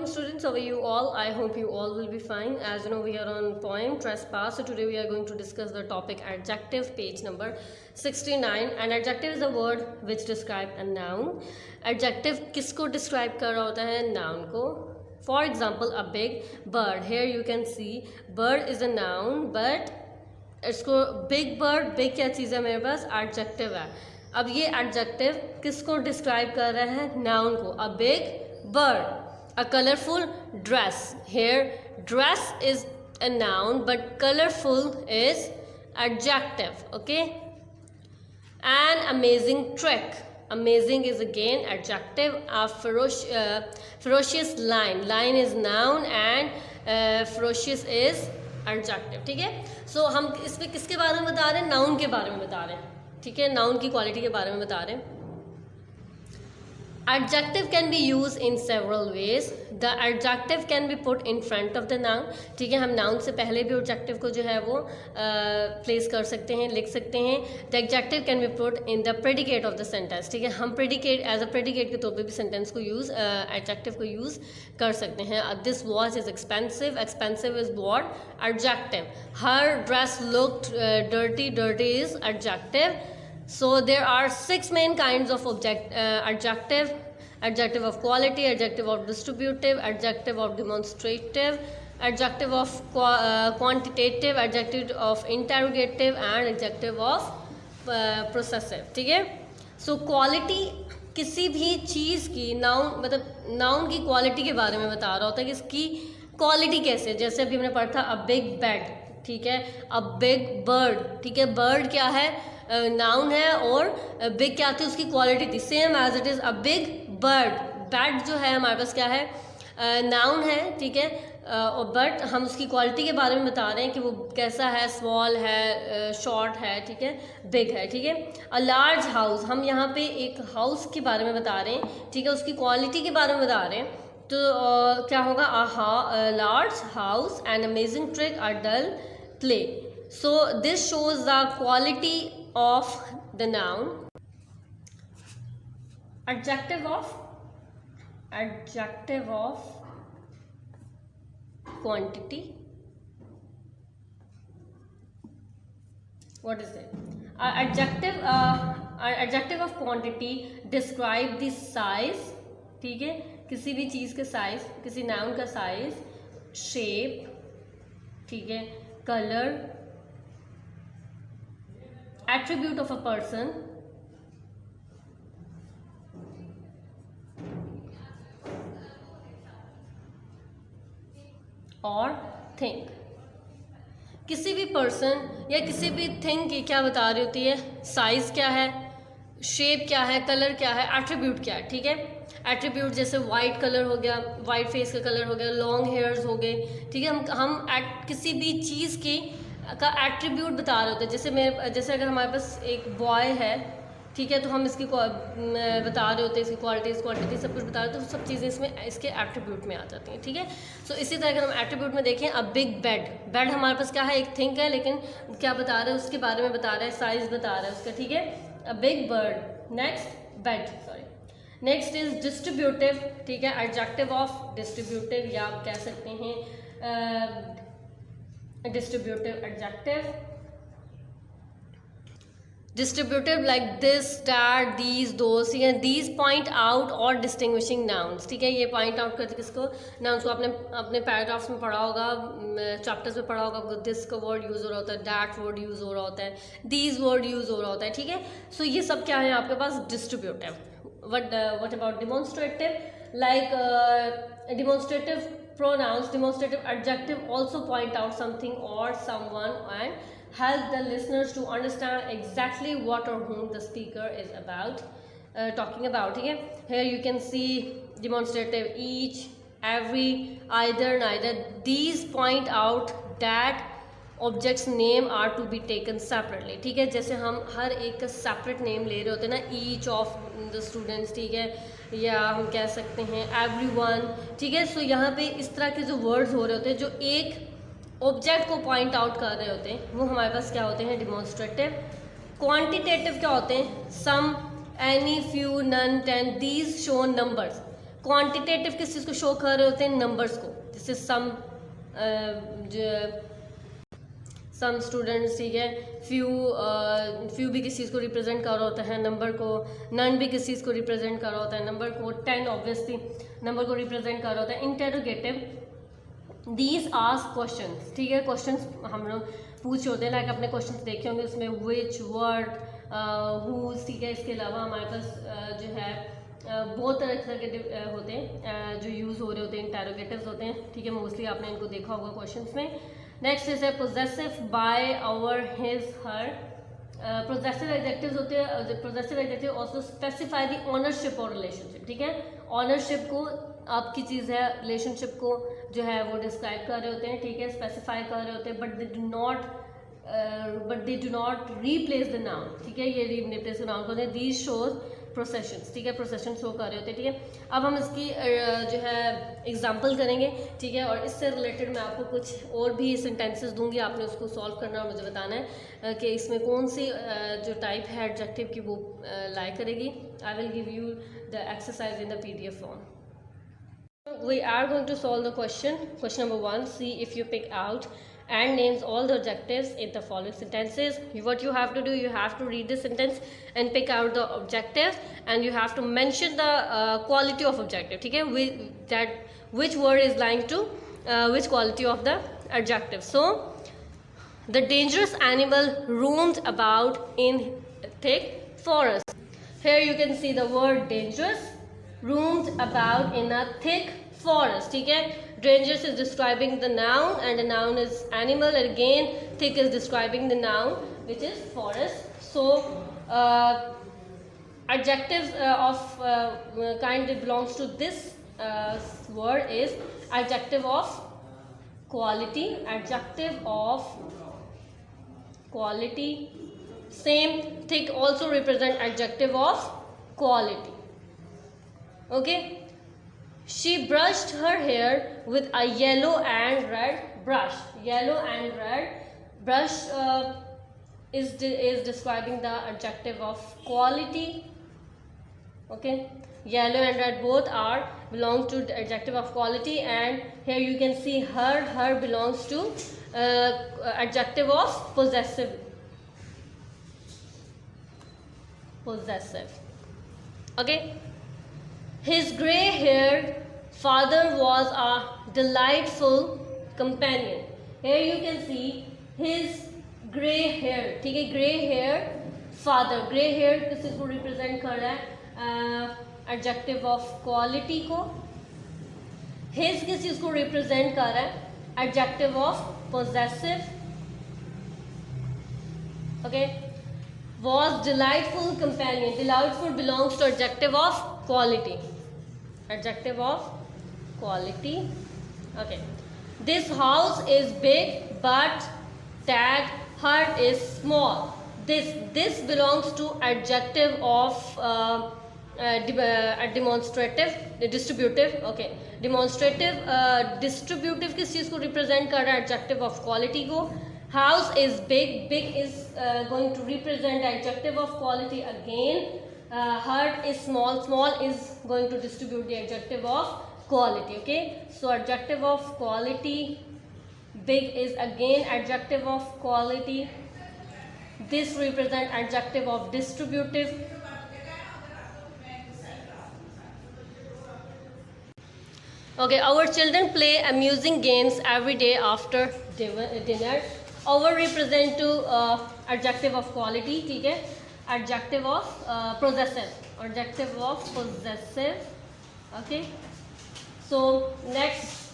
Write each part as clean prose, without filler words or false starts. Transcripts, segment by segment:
students, how are you all? I hope you all will be fine. As you know, we are on poem trespass. So today we are going to discuss the topic adjective, page number 69. And adjective is a word which describe a noun. Adjective किसको describe कर रहा होता है? Noun को. For example, a big bird. Here you can see bird is a noun, but इसको big bird, big क्या चीज़ है मेरे पास? Adjective है. अब ये adjective किसको describe कर रहा है? Noun को. A big bird. A colorful dress. Here dress is a noun, but colorful is adjective. Okay. An amazing trick. Amazing is again adjective. A ferocious lion. Lion is noun and ferocious is adjective. ठीक है. So हम इसमें किसके बारे में बता रहे हैं? Noun के बारे में बता रहे हैं. ठीक है. Noun की quality के बारे में बता रहे हैं. Adjective can be used in several ways. The adjective can be put in front of the noun. ठीक है, हम noun से पहले भी adjective को जो है वो place कर सकते हैं, लिख सकते हैं. The adjective can be put in the predicate of the sentence. ठीक है, हम predicate as a predicate के तौर पे भी sentence को use adjective को use कर सकते हैं. This watch is expensive. Expensive is what? Adjective. Her dress looked dirty. Dirty is adjective. So there are 6 main kinds of adjective. Adjective of quality, adjective of distributive, adjective of demonstrative, adjective of quantitative, adjective of interrogative and adjective of possessive. ठीक है. So quality किसी भी चीज़ की noun मतलब noun की quality के बारे में बता रहा होता है कि इसकी quality कैसे. जैसे अभी हमने पढ़ा था a big bed. ठीक है. a big bird. ठीक है. bird क्या है? नाउन है और बिग क्या थी? उसकी क्वालिटी थी. Same as it is a big bird. Bad जो है हमारे पास क्या है? नाउन है. ठीक है. और बट हम उसकी क्वालिटी के बारे में बता रहे हैं कि वो कैसा है. स्मॉल है, शॉर्ट है. ठीक है. बिग है. ठीक है. अ लार्ज हाउस. हम यहाँ पे एक हाउस के बारे में बता रहे हैं. ठीक है. उसकी क्वालिटी के बारे में बता रहे हैं. तो क्या होगा? A large house, an amazing trick, a dull play. So this shows the quality of the noun. Adjective of quantity. What is it? Adjective of quantity describe the size. ठीक है. किसी भी चीज़ का साइज, किसी noun का size, shape. ठीक है. Colour, attribute of a person, और थिंग. किसी भी पर्सन या किसी भी थिंग की क्या बता रही होती है? साइज क्या है, शेप क्या है, कलर क्या है, एट्रीब्यूट क्या है. ठीक है. एट्रीब्यूट जैसे वाइट कलर हो गया, वाइट फेस का कलर हो गया, लॉन्ग हेयर्स हो गए. ठीक है. हम किसी भी चीज़ की का एट्रीब्यूट बता रहे होते हैं. जैसे अगर हमारे पास एक बॉय है. ठीक है. तो हम इसकी बता रहे होते हैं, इसकी क्वालिटीज़, क्वांटिटी सब कुछ बता रहे होते हैं. तो सब चीज़ें इसमें इसके एट्रीब्यूट में आ जाती हैं. ठीक है. सो इसी तरह अगर हम एट्रीब्यूट में देखें, अ बिग बेड. बेड हमारे पास क्या है? एक थिंग है, लेकिन क्या बता रहे हैं? उसके बारे में बता रहे हैं, साइज बता रहे हैं उसका. ठीक है. अ big bird. Next bed. Sorry. Next is distributive. ठीक है. एडजेक्टिव ऑफ डिस्ट्रीब्यूटिव या आप कह सकते हैं distributive adjective. Distributive like this, that, these, those. ठीक है. These point out or distinguishing nouns. ठीक है. ये point out करते किसको? nouns को. आपने अपने paragraphs में पढ़ा होगा, chapters में पढ़ा होगा. this का word use हो रहा होता है, that word use हो रहा होता है, these word use हो रहा होता है. ठीक है. so ये सब क्या है आपके पास? distributive. What about demonstrative? like demonstrative pronouns, demonstrative adjective also point out something or someone and help the listeners to understand exactly what or whom the speaker is about talking about. ठीक है. Here you can see demonstrative each, every, either, neither. These point out that objects name are to be taken separately. ठीक है. जैसे हम हर एक का separate name ले रहे होते हैं ना, each of the students. ठीक है. या हम कह सकते हैं everyone. ठीक है. सो यहाँ पे इस तरह के जो वर्ड्स हो रहे होते हैं जो एक ऑब्जेक्ट को पॉइंट आउट कर रहे होते हैं, वो हमारे पास क्या होते हैं? डिमॉन्स्ट्रेटिव. क्वांटिटेटिव क्या होते हैं? Some, any, few, none, 10. These show numbers. Quantitative किस चीज़ को शो कर रहे होते हैं? नंबर्स को, जैसे सम स्टूडेंट्स, ठीक है, फ्यू भी किस चीज़ को रिप्रेजेंट कर रहा होता है? नंबर को। नन भी किस चीज़ को रिप्रेजेंट कर रहा होता है? नंबर को। 10 ऑब्वियसली नंबर को रिप्रेजेंट कर रहा होता है। इंटेरोगेटिव दीज आस्क क्वेश्चंस, ठीक है, क्वेश्चंस हम लोग पूछे होते हैं, लाइक अपने क्वेश्चंस देखे होंगे उसमें विच, वर्ड, हुज, ठीक है। इसके अलावा हमारे पास जो है बहुत तरह के होते हैं जो यूज़ हो रहे होते हैं, इंटेरोगेटिव्स होते हैं, ठीक है, मोस्टली आपने इनको देखा होगा क्वेश्चंस में। Next is possessive my, our, his, her. Possessive adjectives होते हैं। Possessive adjective also specify the ownership और रिलेशनशिप, ठीक है, ओनरशिप को आपकी चीज़ है, रिलेशनशिप को जो है वो डिस्क्राइब कर रहे होते हैं, ठीक है, स्पेसिफाई कर रहे होते हैं, but they do not replace the noun, ठीक है, ये रिप्लेस द नाउन करते हैं। दीज शोज प्रोसेशंस, ठीक है, प्रोसेशन शो कर रहे होते हैं, ठीक है। अब हम इसकी जो है एग्जांपल करेंगे, ठीक है, और इससे रिलेटेड मैं आपको कुछ और भी सेंटेंसेस दूंगी, आपने उसको सॉल्व करना और मुझे बताना है कि इसमें कौन सी जो टाइप है एडजेक्टिव की वो लाई करेगी। I will give you the exercise in the PDF form. We are going to solve the question number 1. See if you pick out and names all the adjectives in the following sentences. What you have to do, you have to read the sentence and pick out the adjective, and you have to mention the quality of adjective, ठीक है, which word is lying to which quality of the adjective. So the dangerous animal roamed about in thick forest. Here you can see the word dangerous, roamed about in a thick forest, ठीक है. Dangerous is describing the noun and the noun is animal, and again thick is describing the noun which is forest. So adjectives of kind that belongs to this word is adjective of quality, adjective of quality. Same thick also represent adjective of quality. Okay, she brushed her hair with a yellow and red brush. Yellow and red brush is describing the adjective of quality. Okay, yellow and red both are belong to the adjective of quality, and here you can see her belongs to adjective of possessive. Okay, his gray-haired father was a delightful companion. Here you can see his gray-hair, ठीक है, gray-haired father. gray-haired किस को represent कर रहा है? adjective of quality को. his किस चीज़ को represent कर रहा है? adjective of possessive. Okay, was delightful companion. Delightful belongs to adjective of quality. Adjective of quality. Okay, this house is big but that hut is small. This belongs to adjective of demonstrative, distributive. Okay, demonstrative distributive किस चीज़ को represent कर रहा है? adjective of quality को. House is big. Big is going to represent adjective of quality again. Hut is small. Small is going to distribute the adjective of quality. Okay, so adjective of quality. Big is again adjective of quality. This represent adjective of distributive. Okay, our children play amusing games every day after dinner. Our represent to adjective of quality, ठीक है, adjective of possessive, adjective of possessive. Okay, so next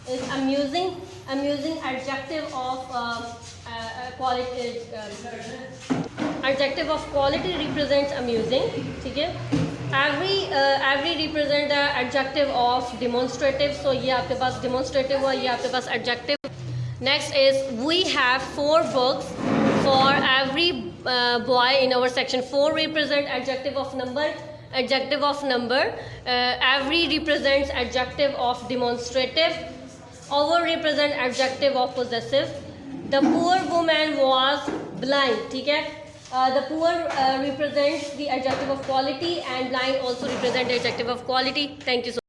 is amusing. Amusing adjective of quality. Adjective of quality represents amusing, ठीक है. Every represent the adjective of demonstrative. So ये आपके पास demonstrative हुआ, ये आपके पास adjective. Next is we have 4 books for every boy in our section. 4 represent adjective of number. Adjective of number. Every represents adjective of demonstrative. Our represent adjective of possessive. The poor woman was blind. ठीक है. The poor represents the adjective of quality, and blind also represent the adjective of quality. Thank you so much.